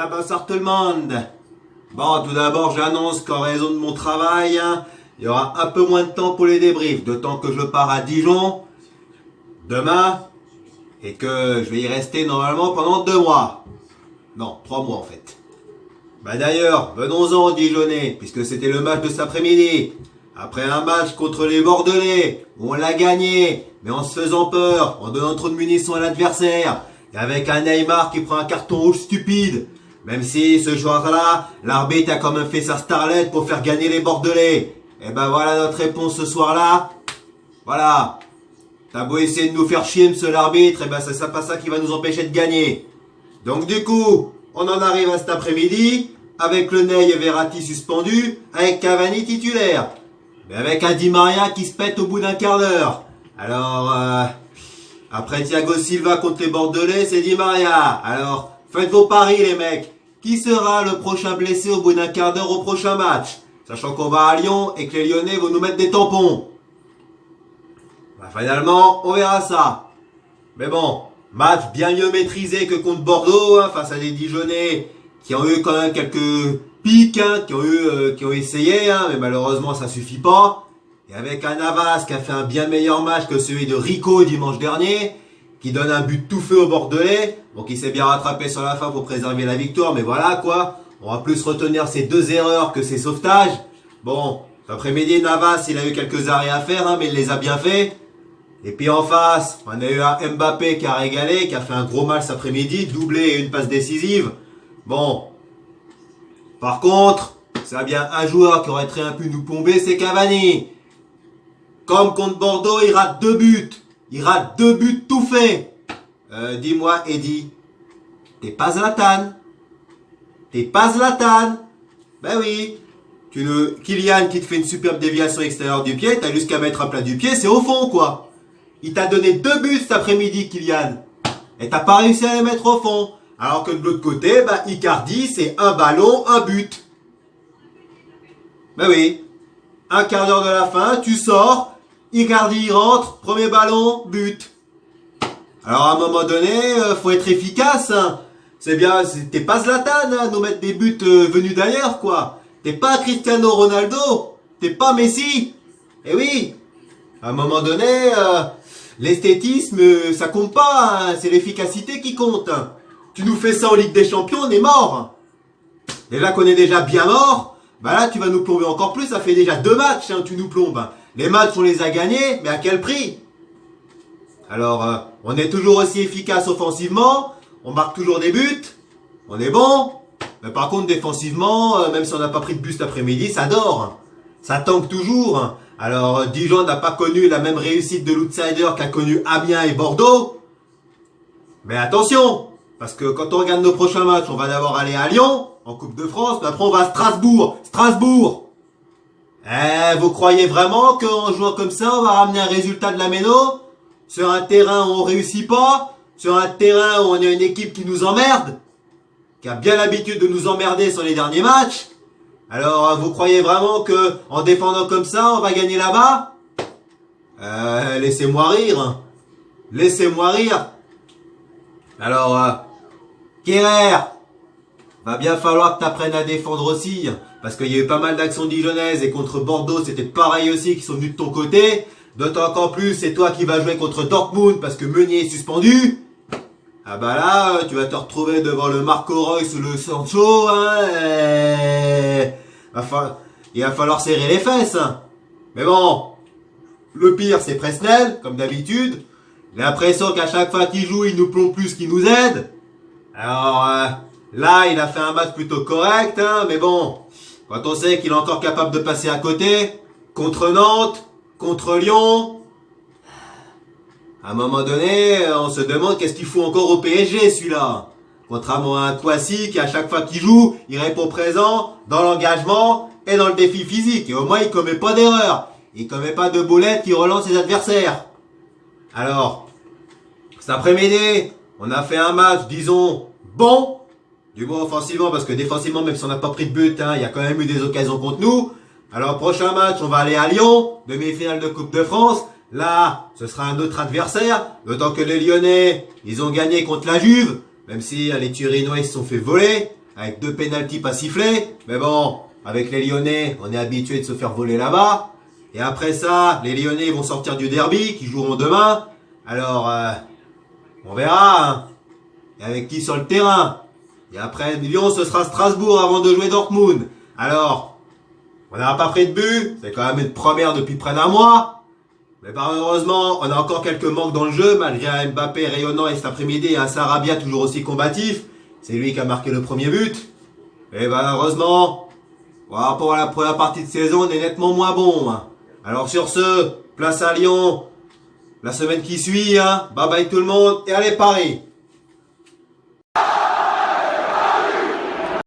bonsoir tout le monde. Bon, tout d'abord, j'annonce qu'en raison de mon travail, il y aura un peu moins de temps pour les débriefs, d'autant que je pars à Dijon demain et que je vais y rester normalement pendant 2 mois. Non, 3 mois en fait. Bah d'ailleurs, venons-en aux Dijonnais, puisque c'était le match de cet après-midi. Après un match contre les Bordelais, où on l'a gagné, mais en se faisant peur, en donnant trop de munitions à l'adversaire, et avec un Neymar qui prend un carton rouge stupide. Même si, ce soir-là, l'arbitre a quand même fait sa starlette pour faire gagner les Bordelais. Et ben voilà notre réponse ce soir-là. Voilà. T'as beau essayer de nous faire chier, monsieur l'arbitre, et ben c'est pas ça qui va nous empêcher de gagner. Donc du coup, on en arrive à cet après-midi, avec le Ney et Verratti suspendus, avec Cavani titulaire. Mais avec un Di Maria qui se pète au bout d'un quart d'heure. Alors, après Thiago Silva contre les Bordelais, c'est Di Maria. Alors, faites vos paris les mecs. Qui sera le prochain blessé au bout d'un quart d'heure au prochain match? Sachant qu'on va à Lyon et que les Lyonnais vont nous mettre des tampons. Bah, finalement, on verra ça. Mais bon, match bien mieux maîtrisé que contre Bordeaux, face à des Dijonnais qui ont eu quand même quelques pics, qui ont essayé, mais malheureusement ça suffit pas. Et avec un Navas qui a fait un bien meilleur match que celui de Rico dimanche dernier, qui donne un but tout feu au Bordelais, donc il s'est bien rattrapé sur la fin pour préserver la victoire, mais voilà quoi, on va plus retenir ses 2 erreurs que ses sauvetages. Bon, cet après-midi Navas il a eu quelques arrêts à faire, mais il les a bien fait. Et puis en face, on a eu un Mbappé qui a régalé, qui a fait un gros match cet après-midi, doublé et une passe décisive. Bon. Par contre, c'est bien un joueur qui aurait très bien pu nous plomber, c'est Cavani. Comme contre Bordeaux, il rate 2 buts. Il rate 2 buts tout fait. Dis-moi, Eddy, t'es pas Zlatan. T'es pas Zlatan. Ben oui. Kylian qui te fait une superbe déviation extérieure du pied, t'as juste qu'à mettre un plat du pied, c'est au fond quoi. Il t'a donné 2 buts cet après-midi, Kylian. Et t'as pas réussi à les mettre au fond. Alors que de l'autre côté, Icardi, c'est un ballon, un but. Ben oui. Un quart d'heure de la fin, tu sors, Icardi il rentre, premier ballon, but. Alors à un moment donné, faut être efficace. C'est bien, t'es pas Zlatan, nous mettre des buts venus d'ailleurs, quoi. T'es pas Cristiano Ronaldo, t'es pas Messi. Eh oui. À un moment donné, l'esthétisme, ça compte pas, c'est l'efficacité qui compte. Tu nous fais ça en Ligue des Champions, on est mort. Déjà qu'on est déjà bien mort, là tu vas nous plomber encore plus, ça fait déjà 2 matchs, tu nous plombes. Les matchs on les a gagnés, mais à quel prix? Alors, on est toujours aussi efficace offensivement, on marque toujours des buts, on est bon, mais par contre défensivement, même si on n'a pas pris de but cet après-midi, ça dort. Ça tanque toujours. Alors, Dijon n'a pas connu la même réussite de l'outsider qu'a connu Amiens et Bordeaux. Mais attention, parce que quand on regarde nos prochains matchs, on va d'abord aller à Lyon, en Coupe de France, mais après on va à Strasbourg. Strasbourg. Vous croyez vraiment qu'en jouant comme ça, on va ramener un résultat de la méno? Sur un terrain où on réussit pas? Sur un terrain où on a une équipe qui nous emmerde? Qui a bien l'habitude de nous emmerder sur les derniers matchs? Alors, vous croyez vraiment que en défendant comme ça, on va gagner là-bas? Laissez-moi rire. Laissez-moi rire. Alors, Kerrer, va bien falloir que t'apprennes à défendre aussi, parce qu'il y a eu pas mal d'actions dijonnaises et contre Bordeaux, c'était pareil aussi qui sont venus de ton côté. D'autant qu'en plus, c'est toi qui vas jouer contre Dortmund parce que Meunier est suspendu. Ah là, tu vas te retrouver devant le Marco Reus ou le Sancho, il va falloir serrer les fesses. Mais bon, le pire c'est Presnel, comme d'habitude. J'ai l'impression qu'à chaque fois qu'il joue, il nous plombe plus qu'il nous aide. Alors là, il a fait un match plutôt correct, mais bon, quand on sait qu'il est encore capable de passer à côté, contre Nantes, contre Lyon, à un moment donné, on se demande qu'est-ce qu'il fout encore au PSG celui-là. Contrairement à un Kouassi qui à chaque fois qu'il joue, il répond présent dans l'engagement et dans le défi physique. Et au moins il commet pas d'erreur. Il commet pas de boulettes qui relancent ses adversaires. Alors, cet après-midi, on a fait un match, disons, bon. Du moins offensivement, parce que défensivement, même si on n'a pas pris de but, il y a quand même eu des occasions contre nous. Alors, prochain match, on va aller à Lyon, demi-finale de Coupe de France. Là, ce sera un autre adversaire, d'autant que les Lyonnais, ils ont gagné contre la Juve, même si les Turinois ils se sont fait voler. avec 2 pénaltys pas sifflés. Mais bon, avec les Lyonnais, on est habitué de se faire voler là-bas. Et après ça, les Lyonnais vont sortir du derby, qui joueront demain. Alors, on verra, hein. Et avec qui sur le terrain. Et après Lyon, ce sera Strasbourg avant de jouer Dortmund. Alors, on n'a pas pris de but. C'est quand même une première depuis près d'un mois. Mais malheureusement, on a encore quelques manques dans le jeu, malgré un Mbappé rayonnant et cet après-midi et un Sarabia toujours aussi combatif. C'est lui qui a marqué le premier but. Et malheureusement, voilà, pour la première partie de saison, on est nettement moins bon, hein. Alors sur ce, place à Lyon, la semaine qui suit, hein. Bye bye tout le monde, et allez Paris!